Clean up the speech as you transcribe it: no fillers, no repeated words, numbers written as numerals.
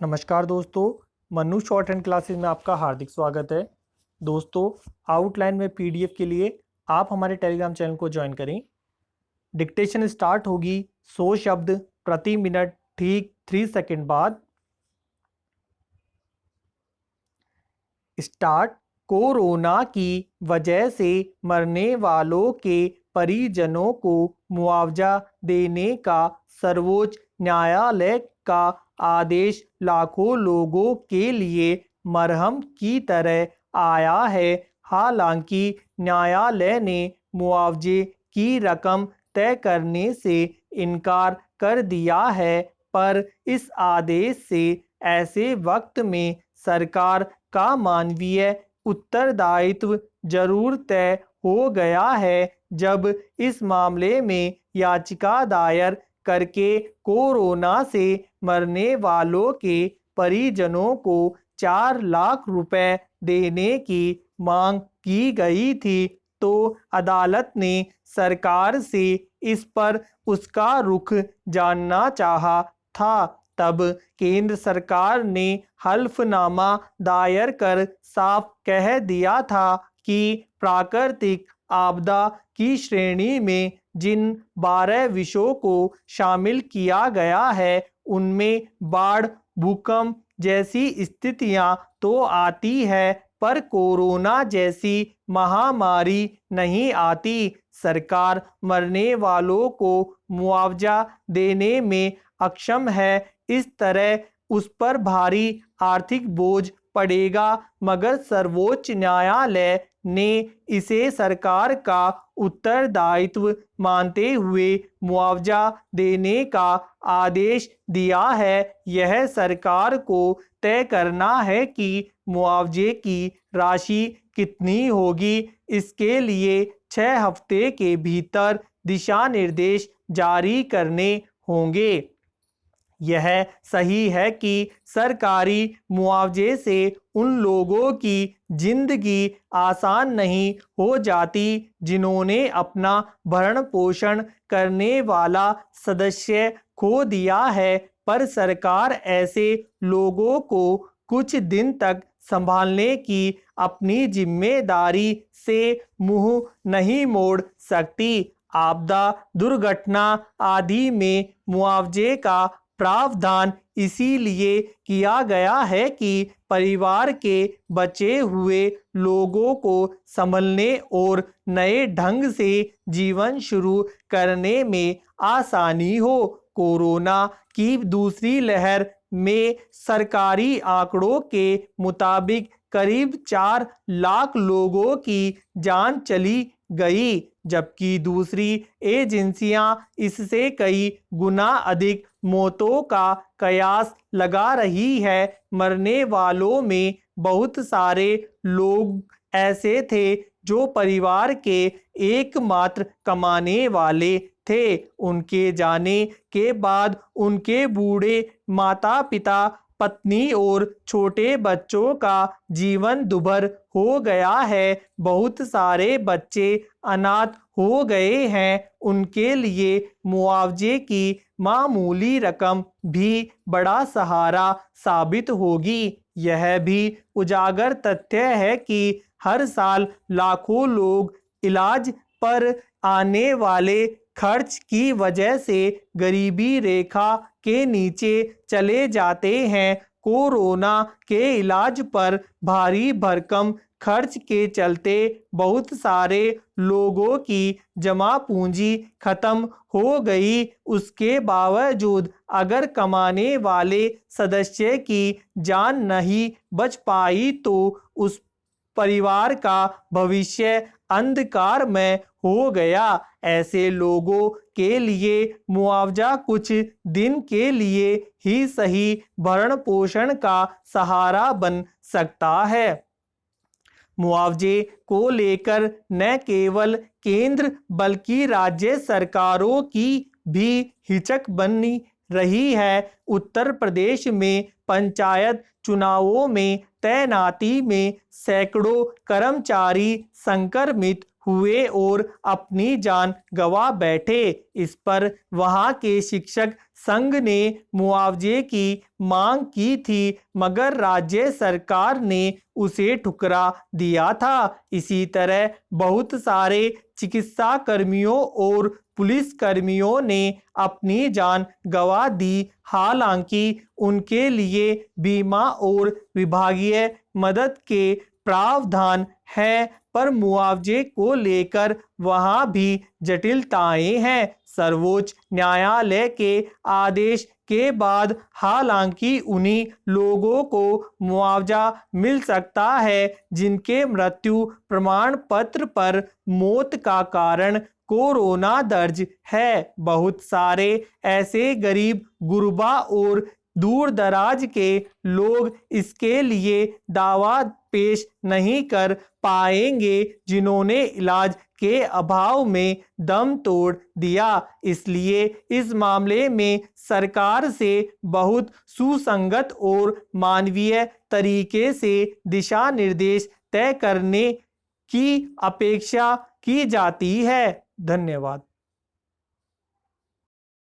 नमस्कार दोस्तों, Mannu short hand classes में आपका हार्दिक स्वागत है। दोस्तों, आउटलाइन में पीडीएफ के लिए आप हमारे टेलीग्राम चैनल को ज्वाइन करें। डिक्टेशन स्टार्ट होगी 100 शब्द प्रति मिनट ठीक 3 सेकंड बाद। स्टार्ट। कोरोना की वजह से मरने वालों के परिजनों को मुआवजा देने का सर्वोच्च न्यायालय का आदेश लाखों लोगों के लिए मरहम की तरह आया है। हालांकि न्यायालय ने मुआवजे की रकम तय करने से इनकार कर दिया है, पर इस आदेश से ऐसे वक्त में सरकार का मानवीय उत्तरदायित्व जरूर तय हो गया है, जब इस मामले में याचिका दायर करके कोरोना से मरने वालों के परिजनों को 4 लाख रुपए देने की मांग की गई थी, तो अदालत ने सरकार से इस पर उसका रुख जानना चाहा था। तब केंद्र सरकार ने हल्फनामा दायर कर साफ कह दिया था कि प्राकृतिक आपदा की श्रेणी में जिन 12 विषयों को शामिल किया गया है, उनमें बाढ़, भूकंप जैसी स्थितियां तो आती है, पर कोरोना जैसी महामारी नहीं आती। सरकार मरने वालों को मुआवजा देने में अक्षम है। इस तरह उस पर भारी आर्थिक बोझ पड़ेगा, मगर सर्वोच्च न्यायालय ने इसे सरकार का उत्तरदायित्व मानते हुए मुआवजा देने का आदेश दिया है। यह सरकार को तय करना है कि मुआवजे की राशि कितनी होगी। इसके लिए 6 हफ्ते के भीतर दिशा निर्देश जारी करने होंगे। यह सही है कि सरकारी मुआवजे से उन लोगों की जिंदगी आसान नहीं हो जाती जिन्होंने अपना भरण पोषण करने वाला सदस्य खो दिया है, पर सरकार ऐसे लोगों को कुछ दिन तक संभालने की अपनी जिम्मेदारी से मुंह नहीं मोड़ सकती। आपदा, दुर्घटना आदि में मुआवजे का प्रावधान इसीलिए किया गया है कि परिवार के बचे हुए लोगों को संभलने और नए ढंग से जीवन शुरू करने में आसानी हो। कोरोना की दूसरी लहर में सरकारी आंकड़ों के मुताबिक करीब 4 लाख लोगों की जान चली गई, जबकि दूसरी एजेंसियां इससे कई गुना अधिक मौतों का कयास लगा रही है। मरने वालों में बहुत सारे लोग ऐसे थे जो परिवार के एकमात्र कमाने वाले थे। उनके जाने के बाद उनके बूढ़े माता पिता, पत्नी और छोटे बच्चों का जीवन दुभर हो गया है। बहुत सारे बच्चे अनाथ हो गए हैं। उनके लिए मुआवजे की मामूली रकम भी बड़ा सहारा साबित होगी। यह भी उजागर तथ्य है कि हर साल लाखों लोग इलाज पर आने वाले खर्च की वजह से गरीबी रेखा के नीचे चले जाते हैं। कोरोना के इलाज पर भारी भरकम खर्च के चलते बहुत सारे लोगों की जमा पूंजी खत्म हो गई। उसके बावजूद अगर कमाने वाले सदस्य की जान नहीं बच पाई, तो उस परिवार का भविष्य अंधकार में हो गया। ऐसे लोगों के लिए मुआवजा कुछ दिन के लिए ही सही भरण पोषण का सहारा बन सकता है। मुआवजे को लेकर न केवल केंद्र बल्कि राज्य सरकारों की भी हिचक बनी रही है। उत्तर प्रदेश में पंचायत चुनावों में तैनाती में सैकड़ों कर्मचारी संक्रमित हुए और अपनी जान गंवा बैठे। इस पर वहां के शिक्षक संघ ने मुआवजे की मांग की थी, मगर राज्य सरकार ने उसे ठुकरा दिया था। इसी तरह बहुत सारे चिकित्सा कर्मियों और पुलिस कर्मियों ने अपनी जान गंवा दी। हालांकि उनके लिए बीमा और विभागीय मदद के प्रावधान हैं, पर मुआवजे को लेकर वहां भी जटिलताएं हैं। सर्वोच्च न्यायालय के आदेश के बाद हालांकि उन्हीं लोगों को मुआवजा मिल सकता है जिनके मृत्यु प्रमाण पत्र पर मौत का कारण कोरोना दर्ज है। बहुत सारे ऐसे गरीब, गुरबा और दूर दराज के लोग इसके लिए दावा पेश नहीं कर पाएंगे जिन्होंने इलाज के अभाव में दम तोड़ दिया। इसलिए इस मामले में सरकार से बहुत सुसंगत और मानवीय तरीके से दिशा निर्देश तय करने की अपेक्षा की जाती है। धन्यवाद।